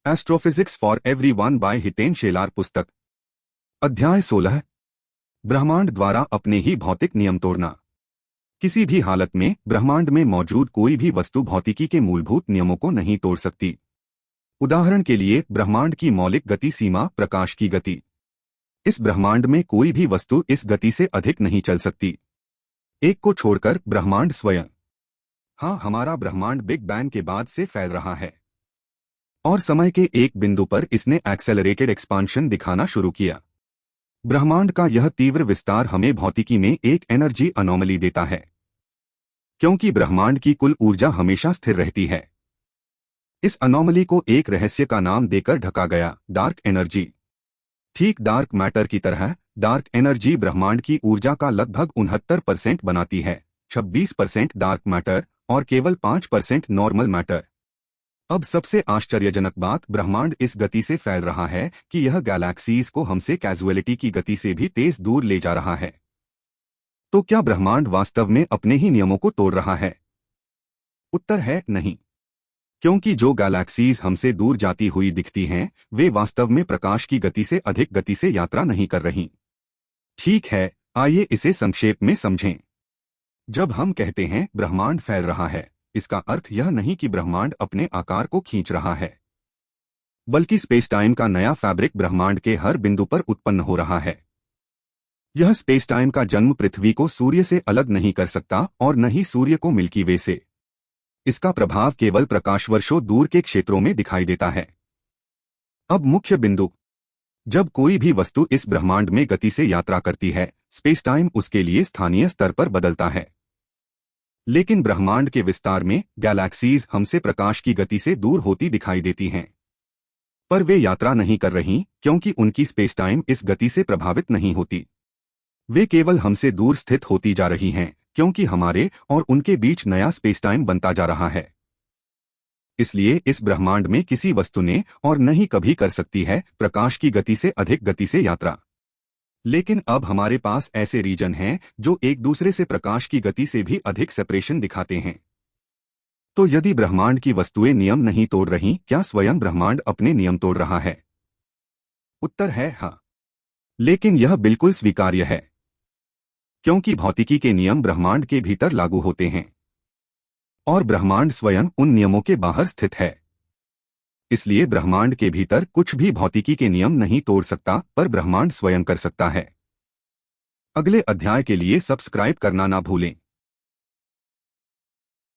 Astrophysics for everyone by Hiten Shelar पुस्तक। अध्याय 16। ब्रह्मांड द्वारा अपने ही भौतिक नियम तोड़ना। किसी भी हालत में ब्रह्मांड में मौजूद कोई भी वस्तु भौतिकी के मूलभूत नियमों को नहीं तोड़ सकती। उदाहरण के लिए ब्रह्मांड की मौलिक गति सीमा प्रकाश की गति। इस ब्रह्मांड में कोई भी वस्तु इस गति से अधिक नहीं चल सकती। एक को छोड़कर ब्रह्मांड स्वयं। हाँ, हमारा ब्रह्मांड बिग बैंग के बाद से फैल रहा है और समय के एक बिंदु पर इसने एक्सेलरेटेड एक्सपांशन दिखाना शुरू किया। ब्रह्मांड का यह तीव्र विस्तार हमें भौतिकी में एक एनर्जी अनोमली देता है, क्योंकि ब्रह्मांड की कुल ऊर्जा हमेशा स्थिर रहती है। इस अनोमली को एक रहस्य का नाम देकर ढका गया, डार्क एनर्जी। ठीक डार्क मैटर की तरह डार्क एनर्जी ब्रह्मांड की ऊर्जा का लगभग 69% बनाती है, 26% डार्क मैटर और केवल 5% नॉर्मल मैटर। अब सबसे आश्चर्यजनक बात, ब्रह्मांड इस गति से फैल रहा है कि यह गैलेक्सीज को हमसे कैजुअलिटी की गति से भी तेज दूर ले जा रहा है। तो क्या ब्रह्मांड वास्तव में अपने ही नियमों को तोड़ रहा है? उत्तर है नहीं, क्योंकि जो गैलेक्सीज हमसे दूर जाती हुई दिखती हैं, वे वास्तव में प्रकाश की गति से अधिक गति से यात्रा नहीं कर रही। ठीक है, आइए इसे संक्षेप में समझें। जब हम कहते हैं ब्रह्मांड फैल रहा है, इसका अर्थ यह नहीं कि ब्रह्मांड अपने आकार को खींच रहा है, बल्कि स्पेस-टाइम का नया फैब्रिक ब्रह्मांड के हर बिंदु पर उत्पन्न हो रहा है। यह स्पेस-टाइम का जन्म पृथ्वी को सूर्य से अलग नहीं कर सकता और न ही सूर्य को मिल्की वे से। इसका प्रभाव केवल प्रकाश वर्षों दूर के क्षेत्रों में दिखाई देता है। अब मुख्य बिंदु, जब कोई भी वस्तु इस ब्रह्मांड में गति से यात्रा करती है, स्पेस-टाइम उसके लिए स्थानीय स्तर पर बदलता है। लेकिन ब्रह्मांड के विस्तार में गैलेक्सीज हमसे प्रकाश की गति से दूर होती दिखाई देती हैं, पर वे यात्रा नहीं कर रहीं, क्योंकि उनकी स्पेस-टाइम इस गति से प्रभावित नहीं होती। वे केवल हमसे दूर स्थित होती जा रही हैं, क्योंकि हमारे और उनके बीच नया स्पेस-टाइम बनता जा रहा है। इसलिए इस ब्रह्मांड में किसी वस्तु ने और न ही कभी कर सकती है प्रकाश की गति से अधिक गति से यात्रा। लेकिन अब हमारे पास ऐसे रीजन हैं जो एक दूसरे से प्रकाश की गति से भी अधिक सेपरेशन दिखाते हैं। तो यदि ब्रह्मांड की वस्तुएं नियम नहीं तोड़ रही, क्या स्वयं ब्रह्मांड अपने नियम तोड़ रहा है? उत्तर है हाँ, लेकिन यह बिल्कुल स्वीकार्य है, क्योंकि भौतिकी के नियम ब्रह्मांड के भीतर लागू होते हैं और ब्रह्मांड स्वयं उन नियमों के बाहर स्थित है। इसलिए ब्रह्मांड के भीतर कुछ भी भौतिकी के नियम नहीं तोड़ सकता, पर ब्रह्मांड स्वयं कर सकता है। अगले अध्याय के लिए सब्सक्राइब करना ना भूलें।